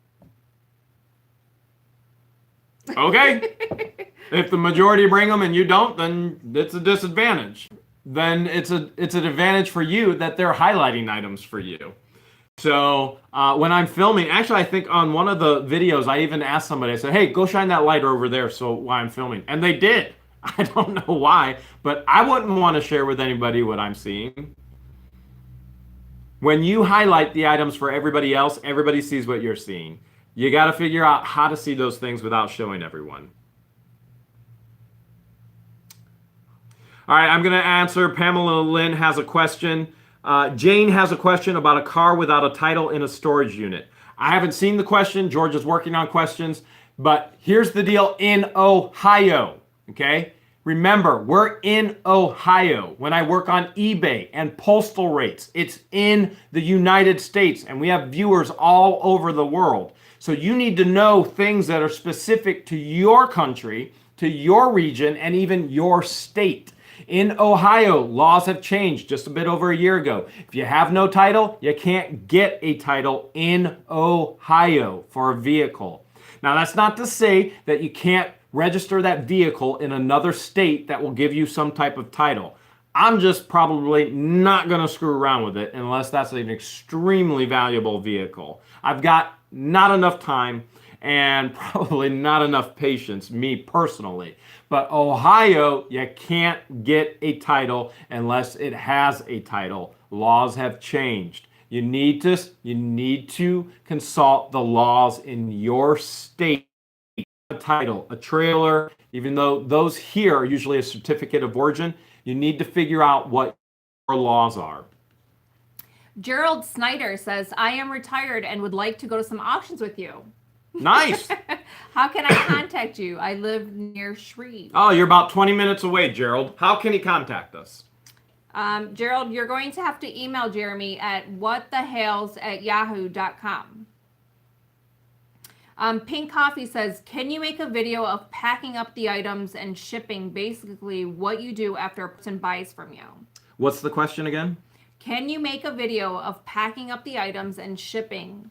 Okay. If the majority bring them and you don't, then it's a disadvantage. Then it's an advantage for you that they're highlighting items for you. So when I'm filming, actually I think on one of the videos I even asked somebody, I said, hey, go shine that light over there so while I'm filming. And they did. I don't know why, but I wouldn't want to share with anybody what I'm seeing. When you highlight the items for everybody else, everybody sees what you're seeing. You got to figure out how to see those things without showing everyone. All right, I'm going to answer. Pamela Lynn has a question. Jane has a question about a car without a title in a storage unit. I haven't seen the question. George is working on questions. But here's the deal in Ohio, okay? Remember, we're in Ohio. When I work on eBay and postal rates, it's in the United States, and we have viewers all over the world. So you need to know things that are specific to your country, to your region, and even your state. In Ohio, laws have changed just a bit over a year ago. If you have no title, you can't get a title in Ohio for a vehicle. Now, that's not to say that you can't register that vehicle in another state that will give you some type of title. I'm just probably not going to screw around with it unless that's an extremely valuable vehicle. I've got not enough time and probably not enough patience, me personally. But Ohio, you can't get a title unless it has a title. Laws have changed. You need to consult the laws in your state. A title, a trailer, even though those here are usually a certificate of origin, you need to figure out what your laws are. Gerald Snyder says, I am retired and would like to go to some auctions with you. Nice. How can I contact you? I live near Shreve. Oh, you're about 20 minutes away, Gerald. How can he contact us? Gerald, you're going to have to email Jeremy at whatthehales@yahoo.com. Pink Coffee says, can you make a video of packing up the items and shipping, basically what you do after a person buys from you? What's the question again? Can you make a video of packing up the items and shipping,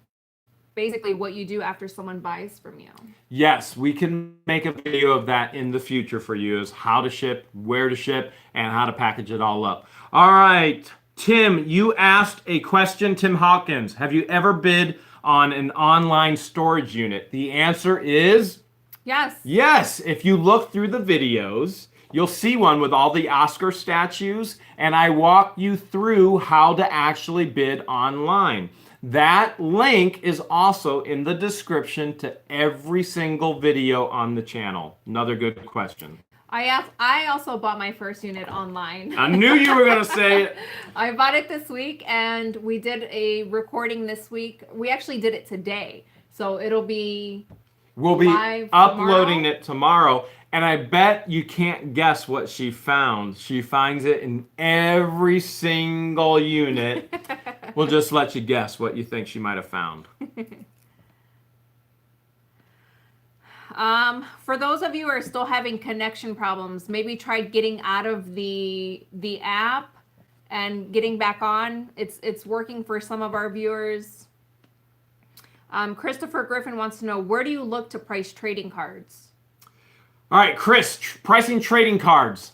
basically what you do after someone buys from you? Yes, we can make a video of that in the future for you, is how to ship, where to ship, and how to package it all up. All right, Tim, you asked a question. Tim Hawkins, have you ever bid on an online storage unit? The answer is yes. Yes. If you look through the videos, you'll see one with all the Oscar statues, and I walk you through how to actually bid online. That link is also in the description to every single video on the channel. Another good question. I also bought my first unit online. I knew you were going to say it. I bought it this week, and we did a recording this week. We actually did it today, so it'll be We'll be live uploading tomorrow. it tomorrow, and I bet you can't guess what she found. She finds it in every single unit. We'll just let you guess what you think she might have found. For those of you who are still having connection problems, maybe try getting out of the app and getting back on. It's working for some of our viewers. Christopher Griffin wants to know, where do you look to price trading cards? All right, Chris, pricing trading cards.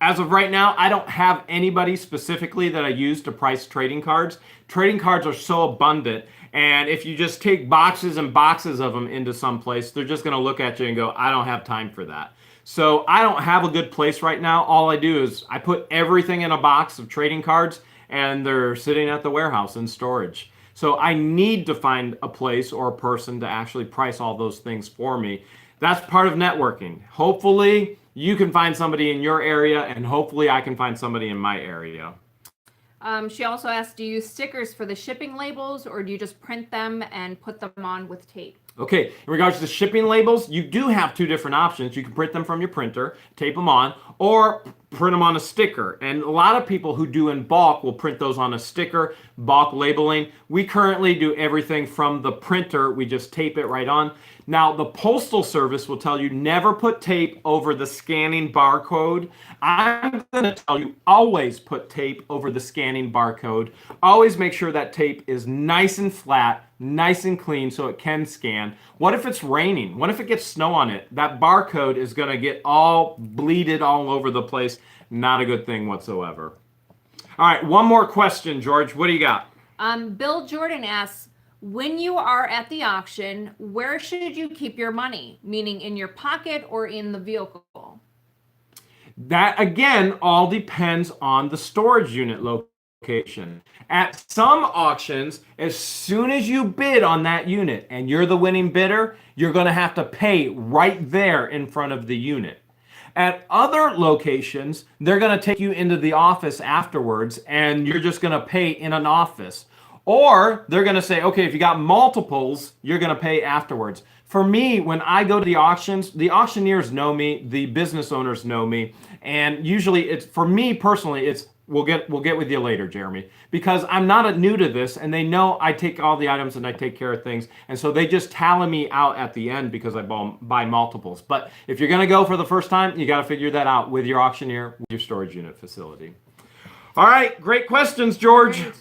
As of right now, I don't have anybody specifically that I use to price trading cards. Trading cards are so abundant, and if you just take boxes and boxes of them into some place, they're just going to look at you and go, I don't have time for that. So I don't have a good place right now. All I do is I put everything in a box of trading cards, and they're sitting at the warehouse in storage. So I need to find a place or a person to actually price all those things for me. That's part of networking. Hopefully you can find somebody in your area, and hopefully I can find somebody in my area. She also asked, do you use stickers for the shipping labels, or do you just print them and put them on with tape? Okay, in regards to shipping labels, you do have two different options. You can print them from your printer, tape them on, or print them on a sticker. And a lot of people who do in bulk will print those on a sticker, bulk labeling. We currently do everything from the printer. We just tape it right on. Now, the Postal Service will tell you never put tape over the scanning barcode. I'm going to tell you always put tape over the scanning barcode. Always make sure that tape is nice and flat, nice and clean so it can scan. What if it's raining? What if it gets snow on it? That barcode is going to get all bleeded all over the place. Not a good thing whatsoever. All right, one more question, George. What do you got? Bill Jordan asks, when you are at the auction, where should you keep your money? Meaning in your pocket or in the vehicle? That, again, all depends on the storage unit location. At some auctions, as soon as you bid on that unit and you're the winning bidder, you're going to have to pay right there in front of the unit. At other locations, they're going to take you into the office afterwards, and you're just going to pay in an office. Or they're going to say, okay, if you got multiples, you're going to pay afterwards. For me, when I go to the auctions, the auctioneers know me, the business owners know me, and usually it's, for me personally, it's we'll get with you later, Jeremy, because I'm not new to this, and they know I take all the items and I take care of things, and so they just tally me out at the end because I buy multiples. But if you're going to go for the first time, you got to figure that out with your auctioneer, with your storage unit facility. All right, great questions, George. Great.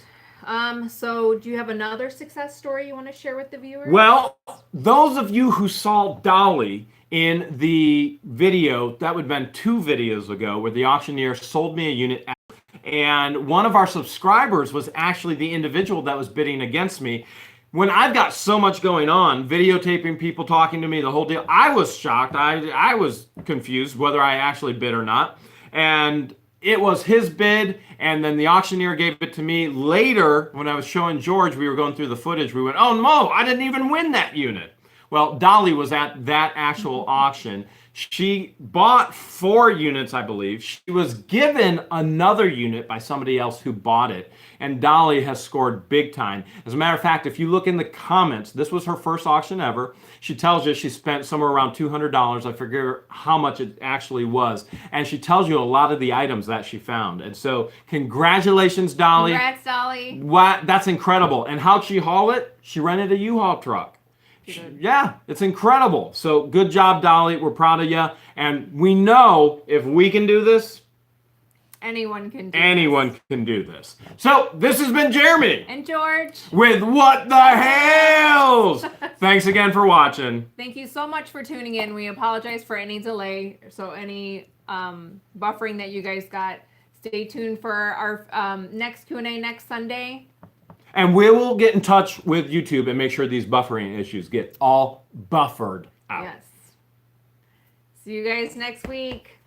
So do you have another success story you want to share with the viewers? Well, those of you who saw Dolly in the video, that would have been 2 videos ago, where the auctioneer sold me a unit, and one of our subscribers was actually the individual that was bidding against me. When I've got so much going on, videotaping people talking to me, the whole deal, I was shocked. I was confused whether I actually bid or not. And it was his bid, and then the auctioneer gave it to me. Later, when I was showing George, we were going through the footage, we went, oh no, I didn't even win that unit. Well, Dolly was at that actual auction. She bought 4 units, I believe. She was given another unit by somebody else who bought it. And Dolly has scored big time. As a matter of fact, if you look in the comments, this was her first auction ever. She tells you she spent somewhere around $200. I forget how much it actually was. And she tells you a lot of the items that she found. And so congratulations, Dolly. Congrats, Dolly. What? That's incredible. And how'd she haul it? She rented a U-Haul truck. Yeah, it's incredible. So good job, Dolly. We're proud of you. And we know if we can do this, anyone can do this. So this has been Jeremy. And George. With What the Hales. Thanks again for watching. Thank you so much for tuning in. We apologize for any delay. So any buffering that you guys got. Stay tuned for our next Q&A next Sunday. And we will get in touch with YouTube and make sure these buffering issues get all buffered out. Yes. See you guys next week.